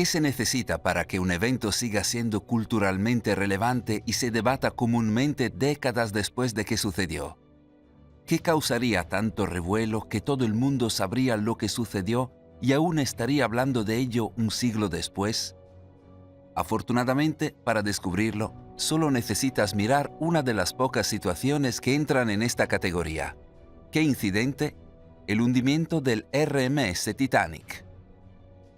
¿Qué se necesita para que un evento siga siendo culturalmente relevante y se debata comúnmente décadas después de que sucedió? ¿Qué causaría tanto revuelo que todo el mundo sabría lo que sucedió y aún estaría hablando de ello un siglo después? Afortunadamente, para descubrirlo, solo necesitas mirar una de las pocas situaciones que entran en esta categoría. ¿Qué incidente? El hundimiento del RMS Titanic.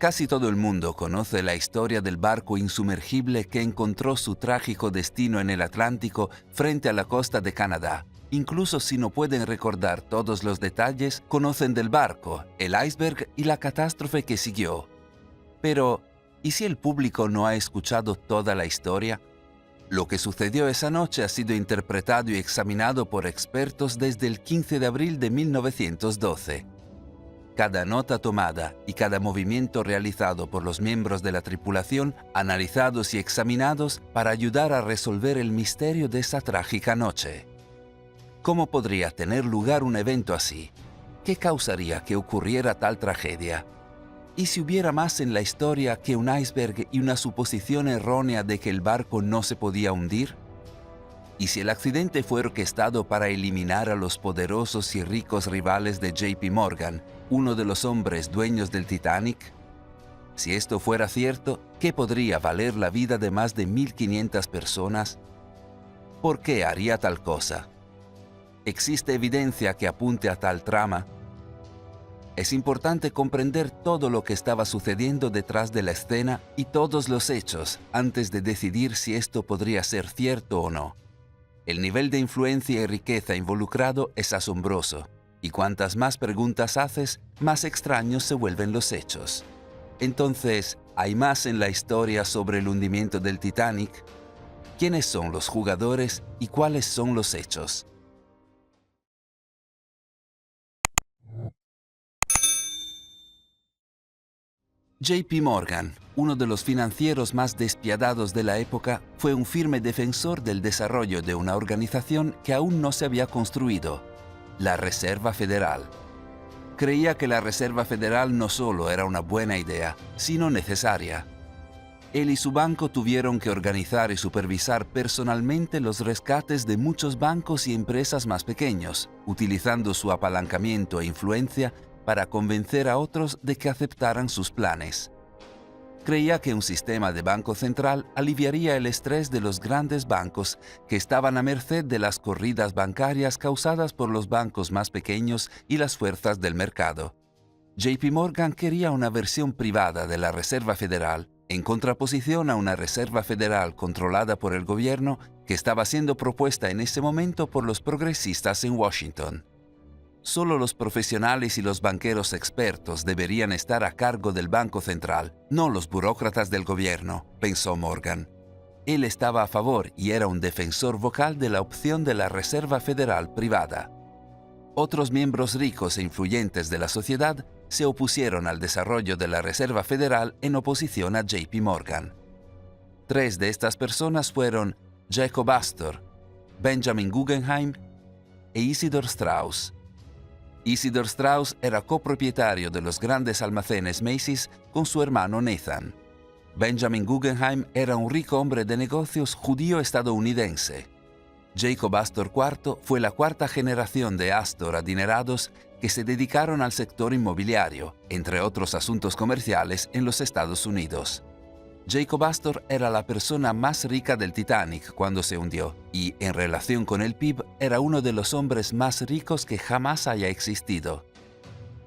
Casi todo el mundo conoce la historia del barco insumergible que encontró su trágico destino en el Atlántico frente a la costa de Canadá. Incluso si no pueden recordar todos los detalles, conocen del barco, el iceberg y la catástrofe que siguió. Pero, ¿y si el público no ha escuchado toda la historia? Lo que sucedió esa noche ha sido interpretado y examinado por expertos desde el 15 de abril de 1912. Cada nota tomada y cada movimiento realizado por los miembros de la tripulación, analizados y examinados para ayudar a resolver el misterio de esa trágica noche. ¿Cómo podría tener lugar un evento así? ¿Qué causaría que ocurriera tal tragedia? ¿Y si hubiera más en la historia que un iceberg y una suposición errónea de que el barco no se podía hundir? ¿Y si el accidente fue orquestado para eliminar a los poderosos y ricos rivales de JP Morgan, uno de los hombres dueños del Titanic? Si esto fuera cierto, ¿qué podría valer la vida de más de 1.500 personas? ¿Por qué haría tal cosa? ¿Existe evidencia que apunte a tal trama? Es importante comprender todo lo que estaba sucediendo detrás de la escena y todos los hechos antes de decidir si esto podría ser cierto o no. El nivel de influencia y riqueza involucrado es asombroso, y cuantas más preguntas haces, más extraños se vuelven los hechos. Entonces, ¿hay más en la historia sobre el hundimiento del Titanic? ¿Quiénes son los jugadores y cuáles son los hechos? JP Morgan, uno de los financieros más despiadados de la época, fue un firme defensor del desarrollo de una organización que aún no se había construido, la Reserva Federal. Creía que la Reserva Federal no solo era una buena idea, sino necesaria. Él y su banco tuvieron que organizar y supervisar personalmente los rescates de muchos bancos y empresas más pequeños, utilizando su apalancamiento e influencia para convencer a otros de que aceptaran sus planes. Creía que un sistema de banco central aliviaría el estrés de los grandes bancos que estaban a merced de las corridas bancarias causadas por los bancos más pequeños y las fuerzas del mercado. JP Morgan quería una versión privada de la Reserva Federal, en contraposición a una Reserva Federal controlada por el gobierno que estaba siendo propuesta en ese momento por los progresistas en Washington. Solo los profesionales y los banqueros expertos deberían estar a cargo del Banco Central, no los burócratas del gobierno, pensó Morgan. Él estaba a favor y era un defensor vocal de la opción de la Reserva Federal privada. Otros miembros ricos e influyentes de la sociedad se opusieron al desarrollo de la Reserva Federal en oposición a JP Morgan. Tres de estas personas fueron Jacob Astor, Benjamin Guggenheim e Isidor Straus. Isidor Straus era copropietario de los grandes almacenes Macy's con su hermano Nathan. Benjamin Guggenheim era un rico hombre de negocios judío estadounidense. Jacob Astor IV fue la cuarta generación de Astor adinerados que se dedicaron al sector inmobiliario, entre otros asuntos comerciales en los Estados Unidos. Jacob Astor era la persona más rica del Titanic cuando se hundió y, en relación con el PIB, era uno de los hombres más ricos que jamás haya existido.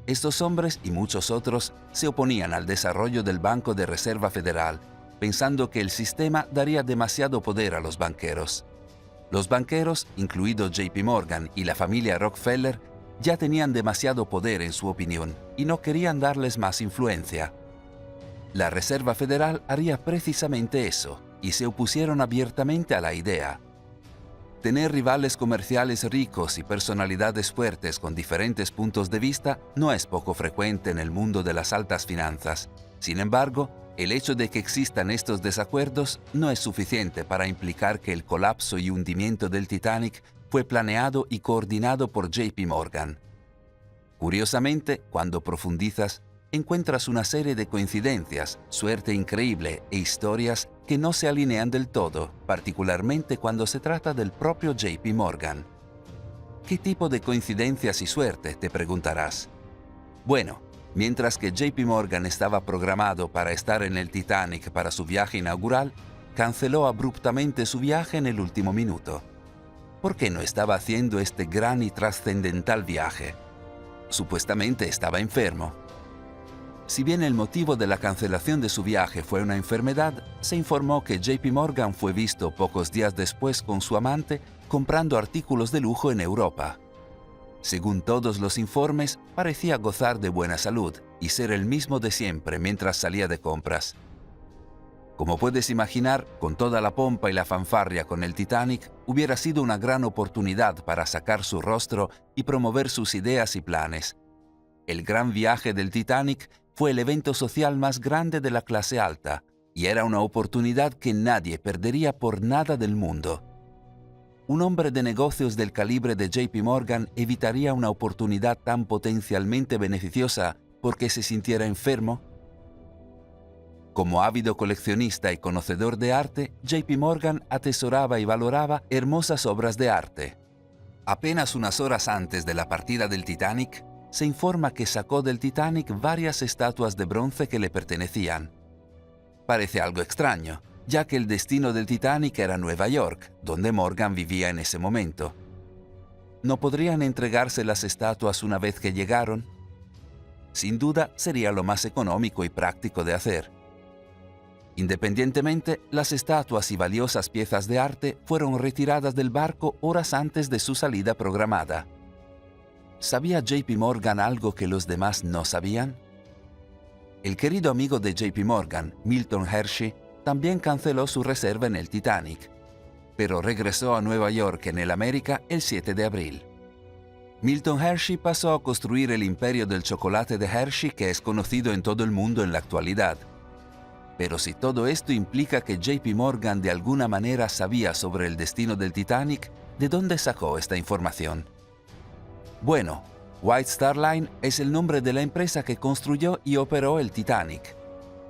Estos hombres y muchos otros se oponían al desarrollo del Banco de Reserva Federal, pensando que el sistema daría demasiado poder a los banqueros. Los banqueros, incluido JP Morgan y la familia Rockefeller, ya tenían demasiado poder en su opinión y no querían darles más influencia. La Reserva Federal haría precisamente eso, y se opusieron abiertamente a la idea. Tener rivales comerciales ricos y personalidades fuertes con diferentes puntos de vista no es poco frecuente en el mundo de las altas finanzas. Sin embargo, el hecho de que existan estos desacuerdos no es suficiente para implicar que el colapso y hundimiento del Titanic fue planeado y coordinado por JP Morgan. Curiosamente, cuando profundizas, encuentras una serie de coincidencias, suerte increíble e historias que no se alinean del todo, particularmente cuando se trata del propio JP Morgan. ¿Qué tipo de coincidencias y suerte?, te preguntarás. Bueno, mientras que JP Morgan estaba programado para estar en el Titanic para su viaje inaugural, canceló abruptamente su viaje en el último minuto. ¿Por qué no estaba haciendo este gran y trascendental viaje? Supuestamente estaba enfermo. Si bien el motivo de la cancelación de su viaje fue una enfermedad, se informó que JP Morgan fue visto pocos días después con su amante comprando artículos de lujo en Europa. Según todos los informes, parecía gozar de buena salud y ser el mismo de siempre mientras salía de compras. Como puedes imaginar, con toda la pompa y la fanfarria con el Titanic, hubiera sido una gran oportunidad para sacar su rostro y promover sus ideas y planes. El gran viaje del Titanic fue el evento social más grande de la clase alta y era una oportunidad que nadie perdería por nada del mundo. ¿Un hombre de negocios del calibre de JP Morgan evitaría una oportunidad tan potencialmente beneficiosa porque se sintiera enfermo? Como ávido coleccionista y conocedor de arte, JP Morgan atesoraba y valoraba hermosas obras de arte. Apenas unas horas antes de la partida del Titanic, se informa que sacó del Titanic varias estatuas de bronce que le pertenecían. Parece algo extraño, ya que el destino del Titanic era Nueva York, donde Morgan vivía en ese momento. ¿No podrían entregarse las estatuas una vez que llegaron? Sin duda, sería lo más económico y práctico de hacer. Independientemente, las estatuas y valiosas piezas de arte fueron retiradas del barco horas antes de su salida programada. ¿Sabía JP Morgan algo que los demás no sabían? El querido amigo de JP Morgan, Milton Hershey, también canceló su reserva en el Titanic, pero regresó a Nueva York en el América el 7 de abril. Milton Hershey pasó a construir el imperio del chocolate de Hershey que es conocido en todo el mundo en la actualidad. Pero si todo esto implica que JP Morgan de alguna manera sabía sobre el destino del Titanic, ¿de dónde sacó esta información? Bueno, White Star Line es el nombre de la empresa que construyó y operó el Titanic.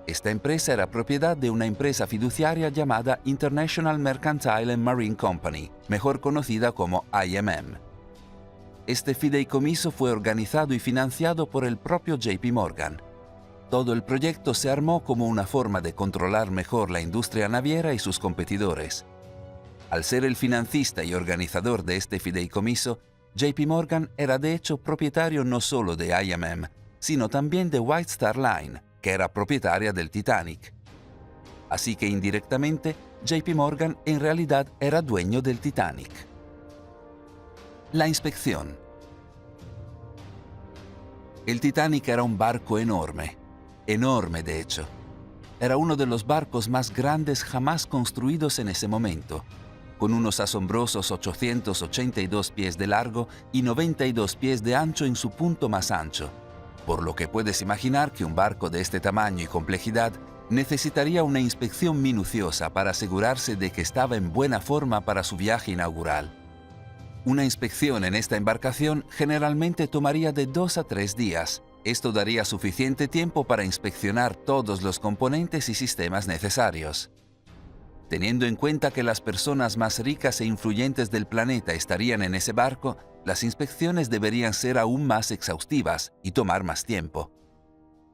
Esta empresa era propiedad de una empresa fiduciaria llamada International Mercantile and Marine Company, mejor conocida como IMM. Este fideicomiso fue organizado y financiado por el propio JP Morgan. Todo el proyecto se armó como una forma de controlar mejor la industria naviera y sus competidores. Al ser el financista y organizador de este fideicomiso, JP Morgan era de hecho propietario no solo de IMM, sino también de White Star Line, que era propietaria del Titanic. Así que indirectamente, JP Morgan en realidad era dueño del Titanic. La inspección. El Titanic era un barco enorme de hecho. Era uno de los barcos más grandes jamás construidos en ese momento, con unos asombrosos 882 pies de largo y 92 pies de ancho en su punto más ancho, por lo que puedes imaginar que un barco de este tamaño y complejidad necesitaría una inspección minuciosa para asegurarse de que estaba en buena forma para su viaje inaugural. Una inspección en esta embarcación generalmente tomaría de 2 a 3 días. Esto daría suficiente tiempo para inspeccionar todos los componentes y sistemas necesarios. Teniendo en cuenta que las personas más ricas e influyentes del planeta estarían en ese barco, las inspecciones deberían ser aún más exhaustivas y tomar más tiempo.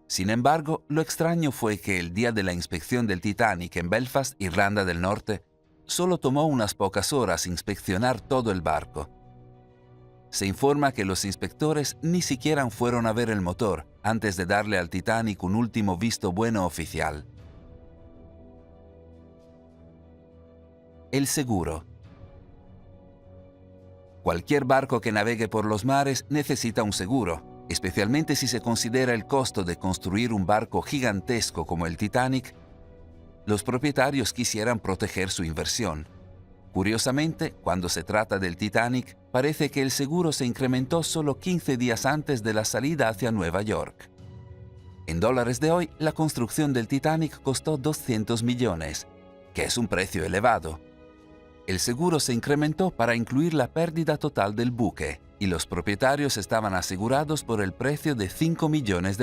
Sin embargo, lo extraño fue que el día de la inspección del Titanic en Belfast, Irlanda del Norte, solo tomó unas pocas horas inspeccionar todo el barco. Se informa que los inspectores ni siquiera fueron a ver el motor antes de darle al Titanic un último visto bueno oficial. El seguro. Cualquier barco que navegue por los mares necesita un seguro, especialmente si se considera el costo de construir un barco gigantesco como el Titanic. Los propietarios quisieran proteger su inversión. Curiosamente, cuando se trata del Titanic, parece que el seguro se incrementó solo 15 días antes de la salida hacia Nueva York. En dólares de hoy, la construcción del Titanic costó 200 millones, que es un precio elevado. El seguro se incrementó para incluir la pérdida total del buque, y los propietarios estaban asegurados por el precio de $5 millones.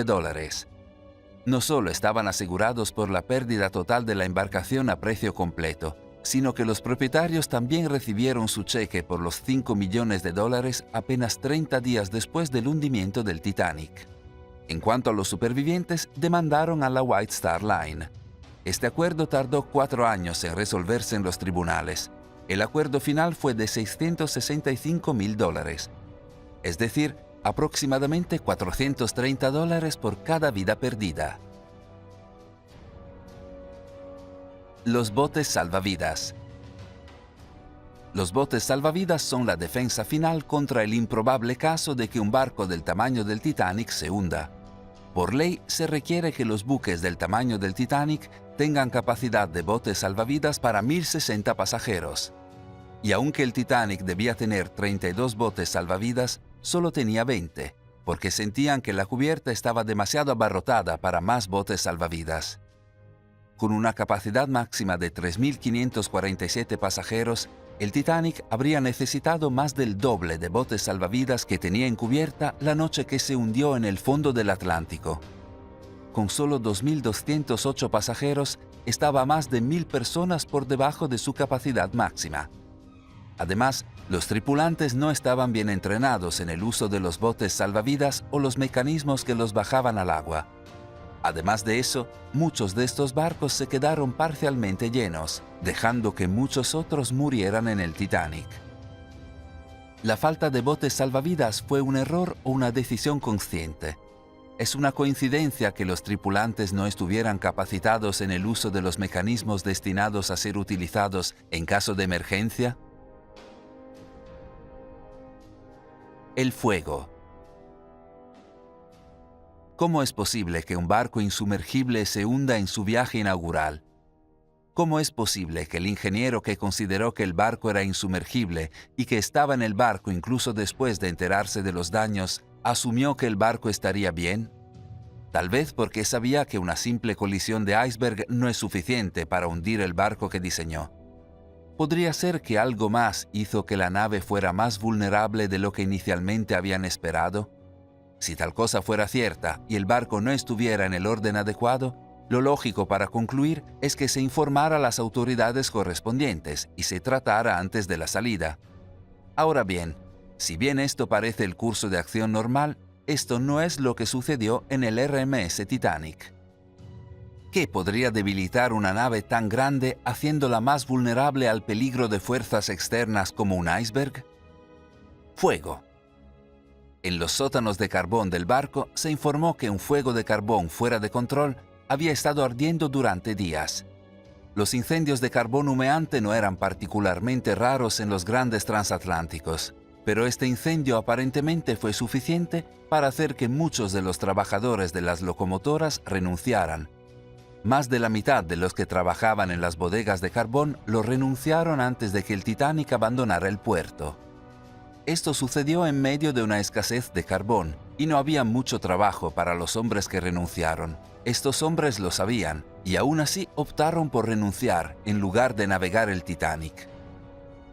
No solo estaban asegurados por la pérdida total de la embarcación a precio completo, sino que los propietarios también recibieron su cheque por los $5 millones apenas 30 días después del hundimiento del Titanic. En cuanto a los supervivientes, demandaron a la White Star Line. Este acuerdo tardó 4 años en resolverse en los tribunales. El acuerdo final fue de $665,000, es decir, aproximadamente $430 por cada vida perdida. Los botes salvavidas. Los botes salvavidas son la defensa final contra el improbable caso de que un barco del tamaño del Titanic se hunda. Por ley, se requiere que los buques del tamaño del Titanic tengan capacidad de botes salvavidas para 1.060 pasajeros. Y aunque el Titanic debía tener 32 botes salvavidas, solo tenía 20, porque sentían que la cubierta estaba demasiado abarrotada para más botes salvavidas. Con una capacidad máxima de 3.547 pasajeros, el Titanic habría necesitado más del doble de botes salvavidas que tenía en cubierta la noche que se hundió en el fondo del Atlántico. Con solo 2.208 pasajeros, estaba a más de 1.000 personas por debajo de su capacidad máxima. Además, los tripulantes no estaban bien entrenados en el uso de los botes salvavidas o los mecanismos que los bajaban al agua. Además de eso, muchos de estos barcos se quedaron parcialmente llenos, dejando que muchos otros murieran en el Titanic. La falta de botes salvavidas fue un error o una decisión consciente. ¿Es una coincidencia que los tripulantes no estuvieran capacitados en el uso de los mecanismos destinados a ser utilizados en caso de emergencia? El fuego. ¿Cómo es posible que un barco insumergible se hunda en su viaje inaugural? ¿Cómo es posible que el ingeniero que consideró que el barco era insumergible y que estaba en el barco incluso después de enterarse de los daños, asumió que el barco estaría bien? Tal vez porque sabía que una simple colisión de iceberg no es suficiente para hundir el barco que diseñó. ¿Podría ser que algo más hizo que la nave fuera más vulnerable de lo que inicialmente habían esperado? Si tal cosa fuera cierta y el barco no estuviera en el orden adecuado, lo lógico para concluir es que se informara a las autoridades correspondientes y se tratara antes de la salida. Ahora bien, si bien esto parece el curso de acción normal, esto no es lo que sucedió en el RMS Titanic. ¿Qué podría debilitar una nave tan grande haciéndola más vulnerable al peligro de fuerzas externas como un iceberg? Fuego. En los sótanos de carbón del barco se informó que un fuego de carbón fuera de control había estado ardiendo durante días. Los incendios de carbón humeante no eran particularmente raros en los grandes transatlánticos, pero este incendio aparentemente fue suficiente para hacer que muchos de los trabajadores de las locomotoras renunciaran. Más de la mitad de los que trabajaban en las bodegas de carbón lo renunciaron antes de que el Titanic abandonara el puerto. Esto sucedió en medio de una escasez de carbón y no había mucho trabajo para los hombres que renunciaron. Estos hombres lo sabían y aún así optaron por renunciar en lugar de navegar el Titanic.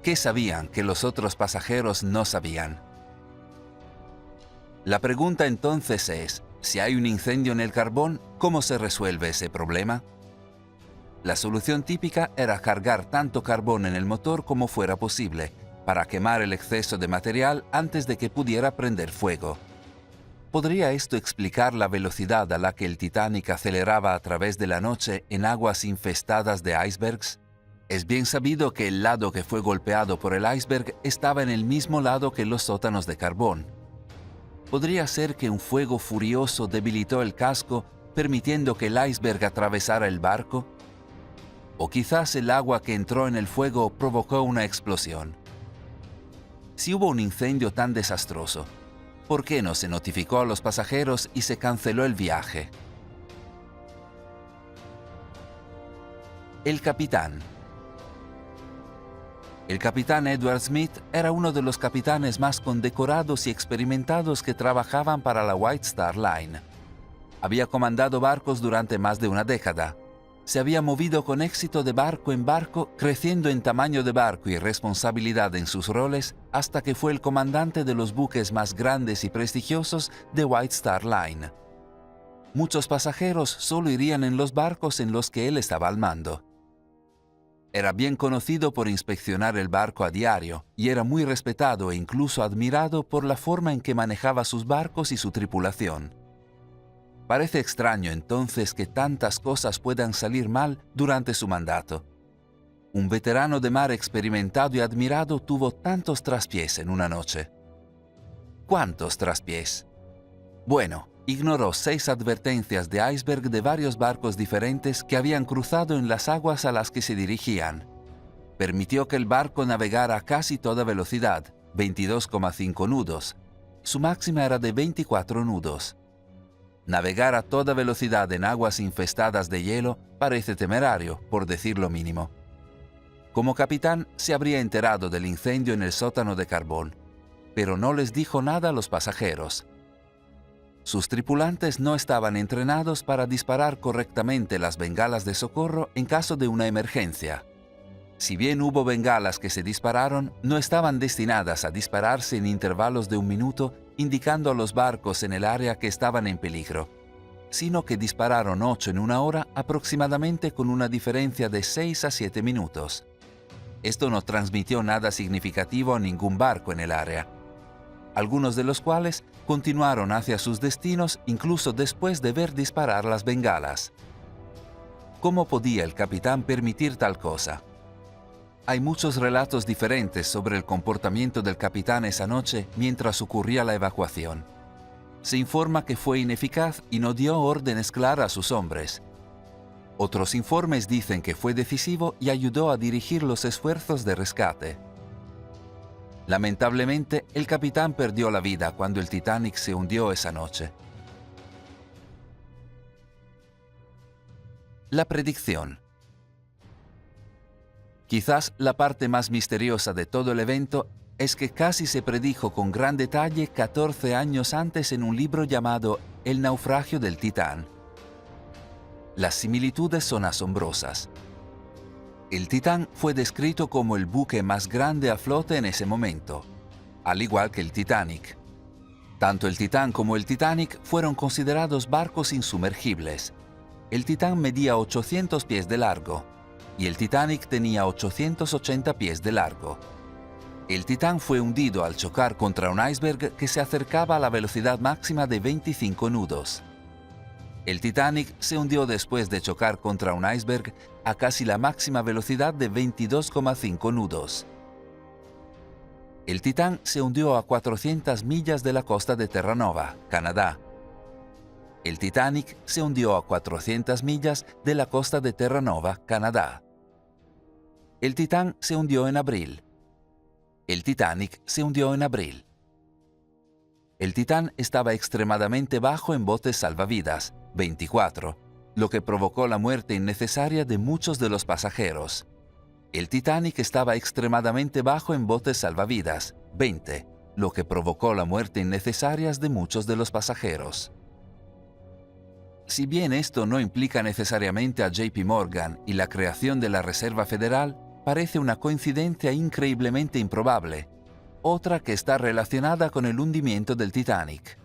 ¿Qué sabían que los otros pasajeros no sabían? La pregunta entonces es, si hay un incendio en el carbón, ¿cómo se resuelve ese problema? La solución típica era cargar tanto carbón en el motor como fuera posible, para quemar el exceso de material antes de que pudiera prender fuego. ¿Podría esto explicar la velocidad a la que el Titanic aceleraba a través de la noche en aguas infestadas de icebergs? Es bien sabido que el lado que fue golpeado por el iceberg estaba en el mismo lado que los sótanos de carbón. ¿Podría ser que un fuego furioso debilitó el casco, permitiendo que el iceberg atravesara el barco? ¿O quizás el agua que entró en el fuego provocó una explosión? Si hubo un incendio tan desastroso, ¿por qué no se notificó a los pasajeros y se canceló el viaje? El capitán. El capitán Edward Smith era uno de los capitanes más condecorados y experimentados que trabajaban para la White Star Line. Había comandado barcos durante más de una década. Se había movido con éxito de barco en barco, creciendo en tamaño de barco y responsabilidad en sus roles, hasta que fue el comandante de los buques más grandes y prestigiosos de White Star Line. muchos pasajeros solo irían en los barcos en los que él estaba al mando. Era bien conocido por inspeccionar el barco a diario y era muy respetado e incluso admirado por la forma en que manejaba sus barcos y su tripulación. Parece extraño entonces que tantas cosas puedan salir mal durante su mandato. Un veterano de mar experimentado y admirado tuvo tantos traspiés en una noche. ¿Cuántos traspiés? Bueno, ignoró 6 advertencias de iceberg de varios barcos diferentes que habían cruzado en las aguas a las que se dirigían. Permitió que el barco navegara a casi toda velocidad, 22,5 nudos. Su máxima era de 24 nudos. Navegar a toda velocidad en aguas infestadas de hielo parece temerario, por decir lo mínimo. Como capitán, se habría enterado del incendio en el sótano de carbón, pero no les dijo nada a los pasajeros. Sus tripulantes no estaban entrenados para disparar correctamente las bengalas de socorro en caso de una emergencia. Si bien hubo bengalas que se dispararon, no estaban destinadas a dispararse en intervalos de 1 minuto, indicando a los barcos en el área que estaban en peligro, sino que dispararon 8 en 1 hora aproximadamente con una diferencia de 6 a 7 minutos. Esto no transmitió nada significativo a ningún barco en el área, algunos de los cuales continuaron hacia sus destinos incluso después de ver disparar las bengalas. ¿Cómo podía el capitán permitir tal cosa? Hay muchos relatos diferentes sobre el comportamiento del capitán esa noche mientras ocurría la evacuación. Se informa que fue ineficaz y no dio órdenes claras a sus hombres. Otros informes dicen que fue decisivo y ayudó a dirigir los esfuerzos de rescate. Lamentablemente, el capitán perdió la vida cuando el Titanic se hundió esa noche. La predicción. Quizás la parte más misteriosa de todo el evento es que casi se predijo con gran detalle 14 años antes en un libro llamado El naufragio del Titán. Las similitudes son asombrosas. El Titán fue descrito como el buque más grande a flote en ese momento, al igual que el Titanic. Tanto el Titán como el Titanic fueron considerados barcos insumergibles. El Titán medía 800 pies de largo y el Titanic tenía 880 pies de largo. El Titán fue hundido al chocar contra un iceberg que se acercaba a la velocidad máxima de 25 nudos. El Titanic se hundió después de chocar contra un iceberg a casi la máxima velocidad de 22,5 nudos. El Titán se hundió a 400 millas de la costa de Terranova, Canadá. El Titanic se hundió a 400 millas de la costa de Terranova, Canadá. El Titán se hundió en abril. El Titanic se hundió en abril. El Titán estaba extremadamente bajo en botes salvavidas, 24, lo que provocó la muerte innecesaria de muchos de los pasajeros. El Titanic estaba extremadamente bajo en botes salvavidas, 20, lo que provocó la muerte innecesaria de muchos de los pasajeros. Si bien esto no implica necesariamente a JP Morgan y la creación de la Reserva Federal, parece una coincidencia increíblemente improbable, otra que está relacionada con el hundimiento del Titanic.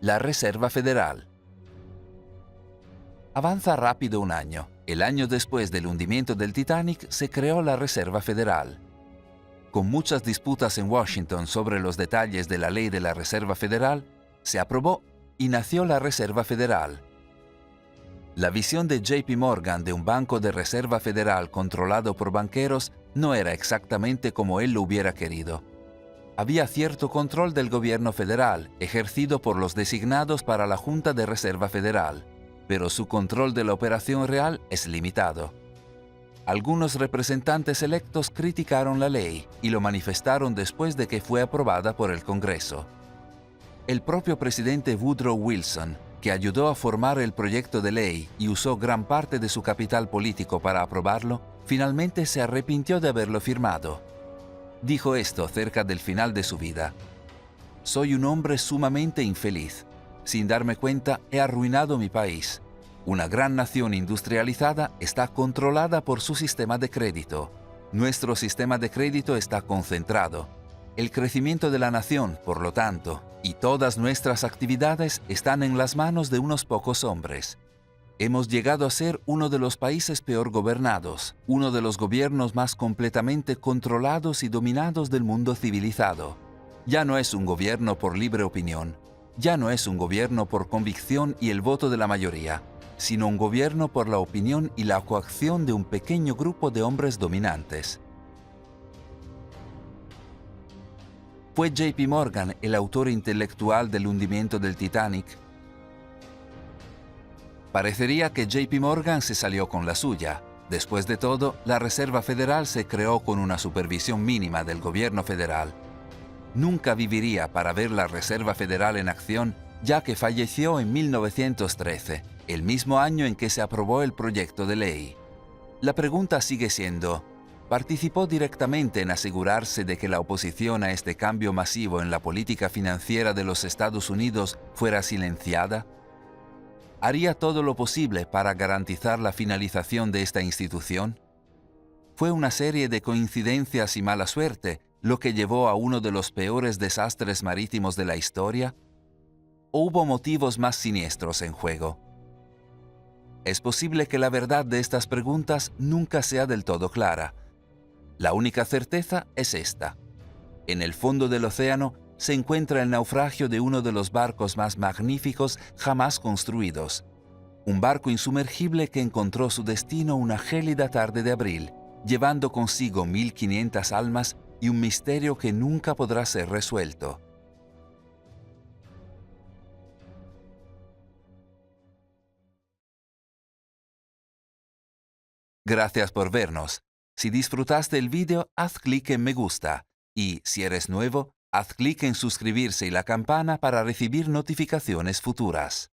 La Reserva Federal. Avanza rápido un año. El año después del hundimiento del Titanic se creó la Reserva Federal. Con muchas disputas en Washington sobre los detalles de la ley de la Reserva Federal, se aprobó y nació la Reserva Federal. La visión de JP Morgan de un banco de reserva federal controlado por banqueros no era exactamente como él lo hubiera querido. Había cierto control del gobierno federal, ejercido por los designados para la Junta de Reserva Federal, pero su control de la operación real es limitado. Algunos representantes electos criticaron la ley y lo manifestaron después de que fue aprobada por el Congreso. El propio presidente Woodrow Wilson, que ayudó a formar el proyecto de ley y usó gran parte de su capital político para aprobarlo, finalmente se arrepintió de haberlo firmado. Dijo esto cerca del final de su vida: «Soy un hombre sumamente infeliz. Sin darme cuenta, he arruinado mi país. Una gran nación industrializada está controlada por su sistema de crédito. Nuestro sistema de crédito está concentrado. El crecimiento de la nación, por lo tanto, y todas nuestras actividades están en las manos de unos pocos hombres. Hemos llegado a ser uno de los países peor gobernados, uno de los gobiernos más completamente controlados y dominados del mundo civilizado. Ya no es un gobierno por libre opinión, ya no es un gobierno por convicción y el voto de la mayoría, sino un gobierno por la opinión y la coacción de un pequeño grupo de hombres dominantes. ¿Fue JP Morgan el autor intelectual del hundimiento del Titanic? Parecería que JP Morgan se salió con la suya. Después de todo, la Reserva Federal se creó con una supervisión mínima del gobierno federal. Nunca viviría para ver la Reserva Federal en acción, ya que falleció en 1913, el mismo año en que se aprobó el proyecto de ley. La pregunta sigue siendo, ¿participó directamente en asegurarse de que la oposición a este cambio masivo en la política financiera de los Estados Unidos fuera silenciada? ¿Haría todo lo posible para garantizar la finalización de esta institución? ¿Fue una serie de coincidencias y mala suerte lo que llevó a uno de los peores desastres marítimos de la historia? ¿O hubo motivos más siniestros en juego? Es posible que la verdad de estas preguntas nunca sea del todo clara. La única certeza es esta. En el fondo del océano se encuentra el naufragio de uno de los barcos más magníficos jamás construidos. Un barco insumergible que encontró su destino una gélida tarde de abril, llevando consigo 1.500 almas y un misterio que nunca podrá ser resuelto. Gracias por vernos. Si disfrutaste el vídeo, haz clic en me gusta. Y, si eres nuevo, haz clic en suscribirse y la campana para recibir notificaciones futuras.